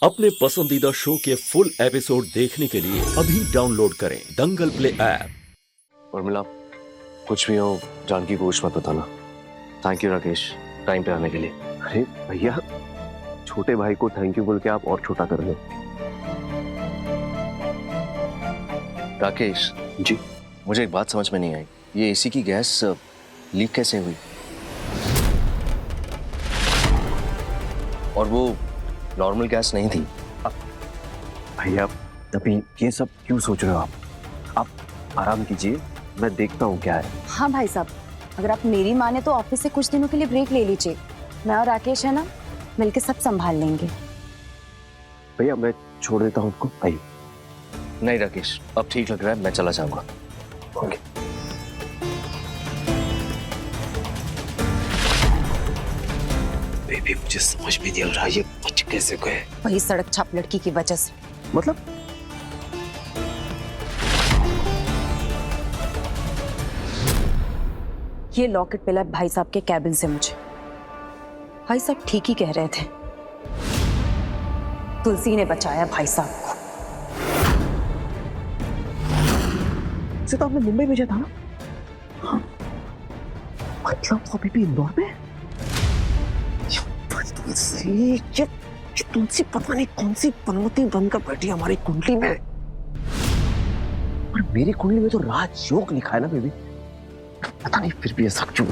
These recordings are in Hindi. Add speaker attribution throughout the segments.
Speaker 1: अपने पसंदीदा शो के फुल एपिसोड देखने के लिए अभी डाउनलोड करें दंगल प्ले ऐप।
Speaker 2: उर्मिला, कुछ भी हो जानकी को कुछ मत बताना। थैंक यू राकेश, टाइम पे आने के लिए। अरे भैया, छोटे भाई को थैंक यू बोल के आप और छोटा कर लो। राकेश जी, मुझे एक बात समझ में नहीं आई, ये एसी की गैस लीक कैसे हुई? और वो नॉर्मल गैस नहीं थी। भैया, अभी ये सब क्यों सोच रहे हो आप आराम कीजिए, मैं देखता हूँ क्या है।
Speaker 3: हाँ भाई साहब, अगर आप मेरी माने तो ऑफिस से कुछ दिनों के लिए ब्रेक ले लीजिए। मैं और राकेश है ना, मिलके सब संभाल लेंगे।
Speaker 2: भैया मैं छोड़ देता हूँ आपको। आइए। नहीं राकेश, अब ठीक लग रहा है, मैं चला जाऊंगा। ओके। बेबी, मुझे समझ में नहीं आ रहा ये बच कैसे गए।
Speaker 3: वही सड़क छाप लड़की की वजह से।
Speaker 2: मतलब?
Speaker 3: ये लॉकेट मिला भाई साहब के कैबिन से मुझे। भाई साहब ठीक ही कह रहे थे, तुलसी ने बचाया भाई साहब को।
Speaker 2: इसे तो आपने मुंबई भेजा था ना? हाँ। मतलब वो अभी भी इंदौर में? ये तुलसी पता नहीं कौन सी पनौती बनकर बैठी हमारी कुंडली में। और मेरी कुंडली में तो राजयोग लिखा है ना बेबी। पता नहीं फिर भी ऐसा क्यों।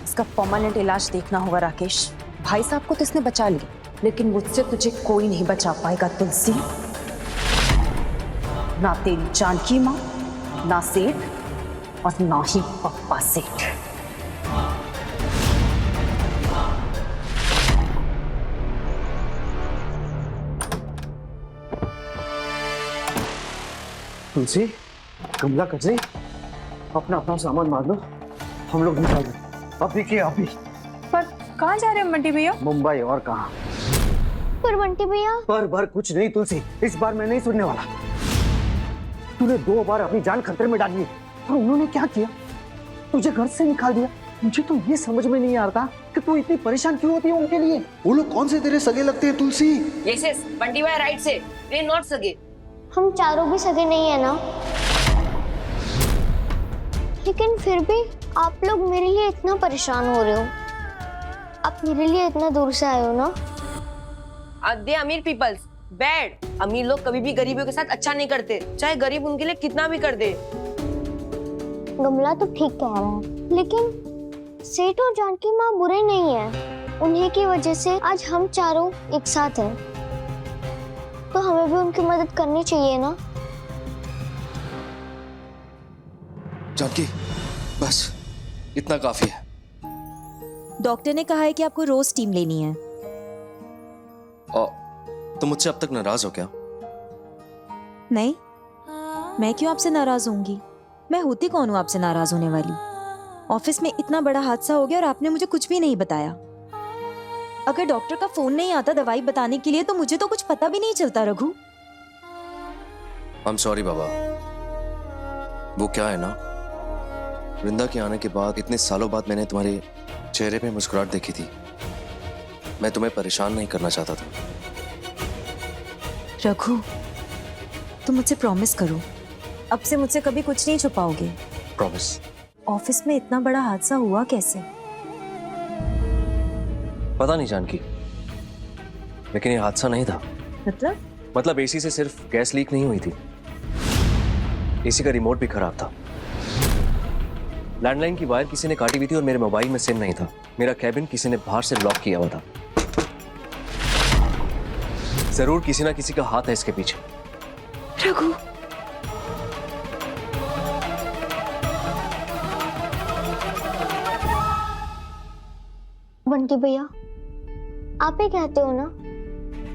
Speaker 3: इसका परमानेंट इलाज देखना होगा राकेश। भाई साहब को तो इसने बचा लिया, लेकिन मुझसे तुझे कोई नहीं बचा पाएगा तुलसी। ना तेरी जानकी माँ, ना सेठ, और ना ही पप्पा सेठ।
Speaker 2: तुलसी, कमला, कजरी, अपना अपना सामान मार लो, हम लोग निकल रहे अभी के अभी।
Speaker 3: पर कहाँ जा रहे हैं बंटी भैया?
Speaker 2: मुंबई, और कहाँ?
Speaker 4: पर बंटी भैया,
Speaker 2: पर कुछ नहीं तुलसी, इस बार मैं नहीं सुनने वाला। तूने 2 बार अपनी जान खतरे में डाली और उन्होंने क्या किया? तुझे घर से निकाल दिया। मुझे तो ये समझ में नहीं आ रहा कि तू इतनी परेशान क्यों होती है उनके लिए।
Speaker 5: वो लोग कौन से तेरे सगे लगते हैं तुलसी?
Speaker 6: यस यस, बंटी भाई राइट से, वे नॉट सगे।
Speaker 4: हम चारों भी सगे नहीं है ना, लेकिन फिर भी आप लोग मेरे लिए इतना परेशान हो रहे हो। आप मेरे लिए इतना दूर से आए हो ना।
Speaker 6: दे अमीर पीपल्स बैड। अमीर लोग कभी भी गरीबों के साथ अच्छा नहीं करते, चाहे गरीब उनके लिए कितना भी कर दे।
Speaker 4: गमला तो ठीक कह रहा है, लेकिन सेठ और जानकी माँ बुरे नहीं है। उन्हीं की वजह से आज हम चारों एक साथ हैं, तो हमें भी उनकी मदद करनी चाहिए ना।
Speaker 2: जानकी, बस इतना काफी है।
Speaker 7: डॉक्टर ने कहा है कि आपको रोज टीम लेनी है।
Speaker 2: तुम मुझसे अब तक नाराज हो क्या?
Speaker 7: नहीं, मैं क्यों आपसे नाराज होंगी? मैं होती कौन हूँ आपसे नाराज होने वाली? ऑफिस में इतना बड़ा हादसा हो गया और आपने मुझे कुछ भी नहीं बताया। अगर डॉक्टर का फोन नहीं आता दवाई बताने के लिए तो मुझे तो कुछ पता भी नहीं चलता। रघु,
Speaker 2: आई एम सॉरी बाबा। वो क्या है ना, वृंदा के आने के बाद इतने सालों बाद मैंने तुम्हारे चेहरे पे मुस्कुराहट देखी थी। मैं तुम्हें परेशान नहीं करना चाहता था।
Speaker 7: रघु, तुम मुझसे प्रॉमिस करो, अब से मुझसे कभी कुछ नहीं छुपाओगे।
Speaker 2: प्रॉमिस।
Speaker 7: ऑफिस में इतना बड़ा हादसा हुआ कैसे?
Speaker 2: पता नहीं जानकी, लेकिन ये हादसा नहीं था। मतलब एसी से सिर्फ गैस लीक नहीं हुई थी, एसी का रिमोट भी खराब था। लैंडलाइन की वायर किसी ने काटी हुई थी और मेरे मोबाइल में सिम नहीं था। मेरा कैबिन किसी ने बाहर से लॉक किया हुआ था। जरूर किसी ना किसी का हाथ है इसके पीछे।
Speaker 7: रघु,
Speaker 4: बंटी भैया, आप ही कहते हो ना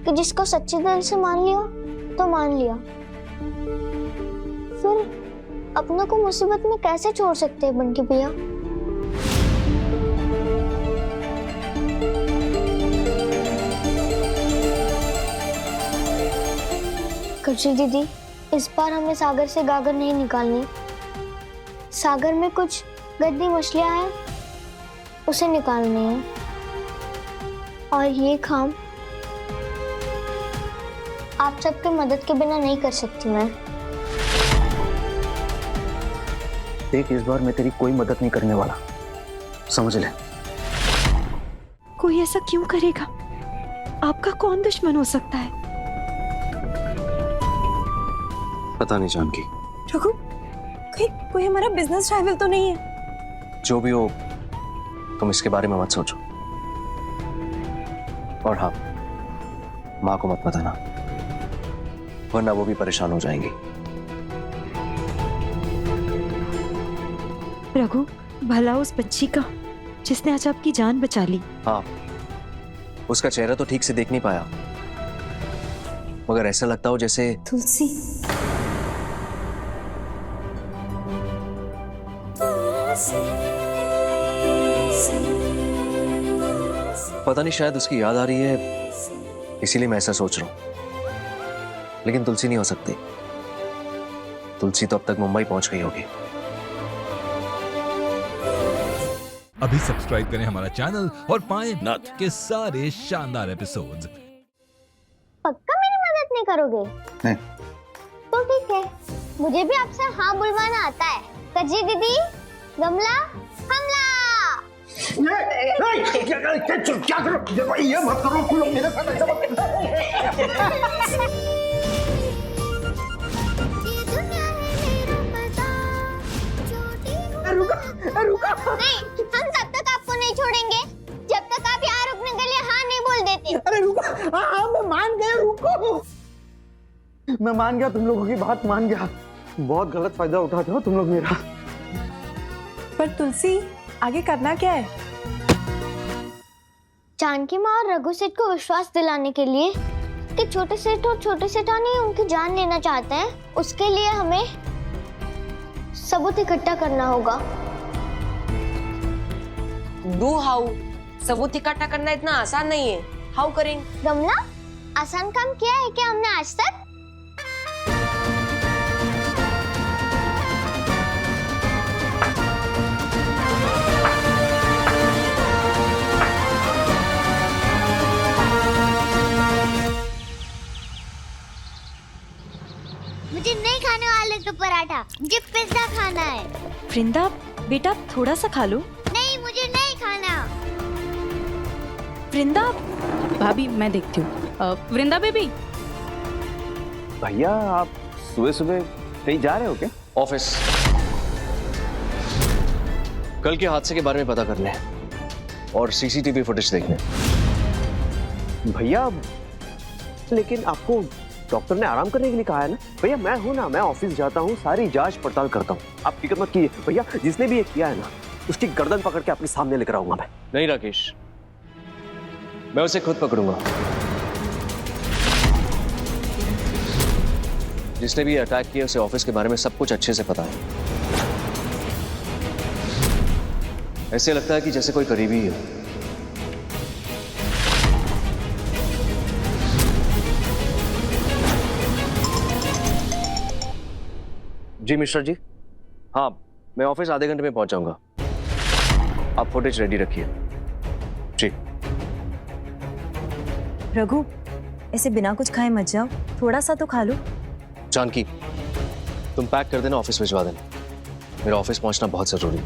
Speaker 4: कि जिसको सच्चे दिल से मान लिया तो मान लिया। फिर अपनों को मुसीबत में कैसे छोड़ सकते हैं बंटी भैया? कजरी दीदी, इस बार हमें सागर से गागर नहीं निकालनी। सागर में कुछ गद्दी मछलियां हैं, उसे निकालनी है। और ये काम आप सबके मदद के बिना नहीं कर सकती मैं।
Speaker 5: देख, इस बार मैं तेरी कोई मदद नहीं करने वाला, समझ ले।
Speaker 7: कोई ऐसा क्यों करेगा? आपका कौन दुश्मन हो सकता है?
Speaker 2: पता नहीं जानकी।
Speaker 3: रघु, कोई हमारा बिजनेस राइवल तो नहीं है?
Speaker 2: जो भी हो, तुम इसके बारे में मत सोचो। और हाँ, माँ को मत बताना, वरना वो भी परेशान हो जाएंगी।
Speaker 7: रघु, भला उस बच्ची का जिसने आज आपकी जान बचा ली।
Speaker 2: हाँ, उसका चेहरा तो ठीक से देख नहीं पाया, मगर ऐसा लगता हो जैसे
Speaker 7: तुलसी।
Speaker 2: पता नहीं, शायद उसकी याद आ रही है, इसीलिए मैं ऐसा सोच रहा हूं। लेकिन तुलसी नहीं हो सकती। तुलसी तो अब तक मुंबई पहुंच गई होगी।
Speaker 8: अभी सब्सक्राइब करें हमारा चैनल और पाएं
Speaker 1: नथ
Speaker 8: के सारे शानदार एपिसोड्स।
Speaker 4: पक्का मेरी मदद नहीं करोगे?
Speaker 5: नहीं।
Speaker 4: तो ठीक है, मुझे भी आपसे हाँ बुलवाना आता है। कजी दीदी, गमला, हमला।
Speaker 5: क्या करो? ये मत करो, तुम लोग मेरे साथ ऐसा मत रुका।
Speaker 4: नहीं, हम तब तक आपको नहीं छोड़ेंगे जब तक आप यहाँ रुकने के लिए हाँ नहीं बोल देती।
Speaker 5: अरे रुको, हाँ मैं मान गया, रुको। मैं मान गया, तुम लोगों की बात मान गया। बहुत गलत फायदा उठाते हो तुम लोग मेरा।
Speaker 3: पर तुलसी, आगे करना क्या है?
Speaker 4: जानकी माँ और रघु सेठ को विश्वास दिलाने के लिए कि छोटे सेठ और छोटे सेठानी उनकी जान लेना चाहते हैं, उसके लिए हमें सबूत इकट्ठा करना होगा।
Speaker 6: Do how? सबूत इकट्ठा करना इतना आसान नहीं है। हाउ करेंगे?
Speaker 4: गमला, आसान काम किया है क्या हमने आज तक? मुझे नहीं खाने वाले तो पराठा, मुझे पिज्जा खाना है।
Speaker 7: वृंदा, बेटा थोड़ा सा खा लो।
Speaker 4: नहीं, मुझे नहीं खाना।
Speaker 7: वृंदा।
Speaker 9: भाभी मैं देखती हूँ। वृंदा बेबी।
Speaker 5: भैया, आप सुबह सुबह कहीं जा रहे हो क्या?
Speaker 2: ऑफिस। कल के हादसे के बारे में पता करने और सीसीटीवी फुटेज देखने।
Speaker 5: भैया, लेकिन आपको डॉक्टर ने आराम करने के लिए कहा है ना? भैया मैं हूं ना, मैं ऑफिस जाता हूँ, सारी जांच पड़ताल करता हूँ, आप फिक्र मत कीजिए। भैया, जिसने भी ये किया है ना, उसकी गर्दन पकड़ के अपने सामने लेकर आऊंगा मैं।
Speaker 2: नहीं राकेश, मैं उसे खुद पकड़ूंगा। जिसने भी अटैक किया उसे ऑफिस के बारे में सब कुछ अच्छे से पता है। ऐसे लगता है कि जैसे कोई करीबी है। जी मिस्टर जी, हाँ मैं ऑफिस आधे घंटे में पहुंच जाऊंगा। आप फुटेज रेडी रखिए। जी।
Speaker 7: रघु, ऐसे बिना कुछ खाए मत जाओ, थोड़ा सा तो खा लो।
Speaker 2: जानकी, तुम पैक कर देना, ऑफिस भिजवा देना। मेरा ऑफिस पहुंचना बहुत जरूरी है।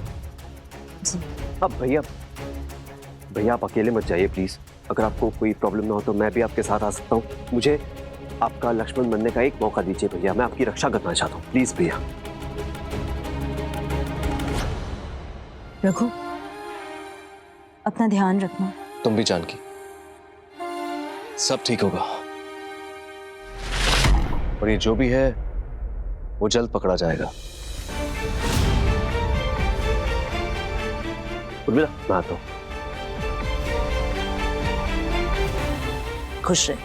Speaker 7: जी।
Speaker 5: अब भैया आप अकेले मत जाइए प्लीज। अगर आपको कोई प्रॉब्लम ना हो तो मैं भी आपके साथ आ सकता हूँ। मुझे आपका लक्ष्मण बनने का एक मौका दीजिए भैया, मैं आपकी रक्षा करना चाहता हूँ, प्लीज भैया।
Speaker 7: रघु, अपना ध्यान रखना।
Speaker 2: तुम भी जानकी, सब ठीक होगा। और ये जो भी है वो जल्द पकड़ा जाएगा।
Speaker 5: उर्मिला, मैं आता हूँ।
Speaker 9: खुश रहे।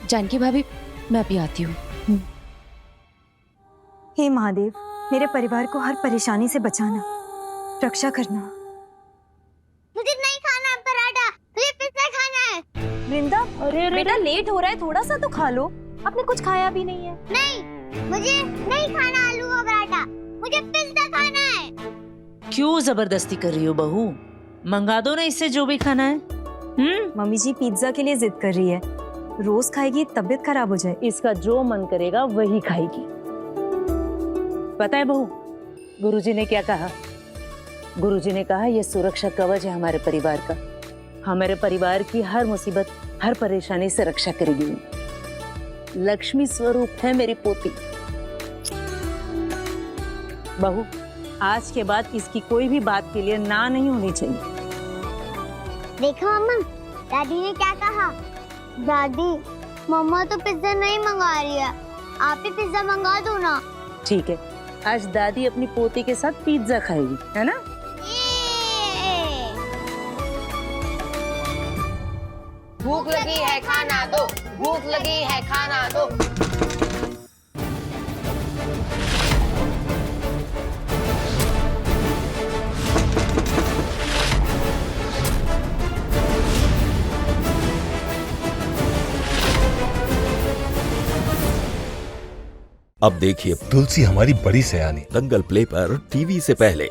Speaker 9: जानकी भाभी, मैं अभी आती हूँ।
Speaker 7: हे महादेव, मेरे परिवार को हर परेशानी से बचाना, रक्षा करना।
Speaker 4: मुझे नहीं खाना पराठा, मुझे पिज्जा खाना है।
Speaker 7: वृंदा, बेटा लेट हो रहा है, थोड़ा सा तो खा लो। आपने कुछ खाया भी नहीं है।
Speaker 4: नहीं, मुझे नहीं खाना आलू का पराठा, मुझे पिज्जा खाना है।
Speaker 9: क्यों जबरदस्ती कर रही हो बहू? मंगा दो ना इससे जो भी खाना है।
Speaker 7: मम्मी जी पिज्जा के लिए जिद कर रही है। रोज खाएगी तबीयत खराब हो जाए।
Speaker 9: इसका जो मन करेगा वही खाएगी। पता है बहू, गुरुजी ने क्या कहा? गुरुजी ने कहा ये सुरक्षा कवच है हमारे परिवार का। हमारे परिवार की हर मुसीबत, हर परेशानी से रक्षा करेगी। लक्ष्मी स्वरूप है मेरी पोती। बहू, आज के बाद इसकी कोई भी बात के लिए ना नहीं होनी चाहिए।
Speaker 4: देखो मम्मा, दादी ने क्या कहा? दादी, मम्मा तो पिज्जा नहीं मंगा रही है, आप ही पिज्जा मंगा दो ना।
Speaker 9: ठीक है, आज दादी अपनी पोती के साथ पिज्जा खाएगी, है ना?
Speaker 6: भूख लगी है खाना दो, भूख लगी है खाना दो।
Speaker 1: अब देखिए
Speaker 8: तुलसी हमारी बड़ी सयानी।
Speaker 1: दंगल प्ले पर टीवी से पहले।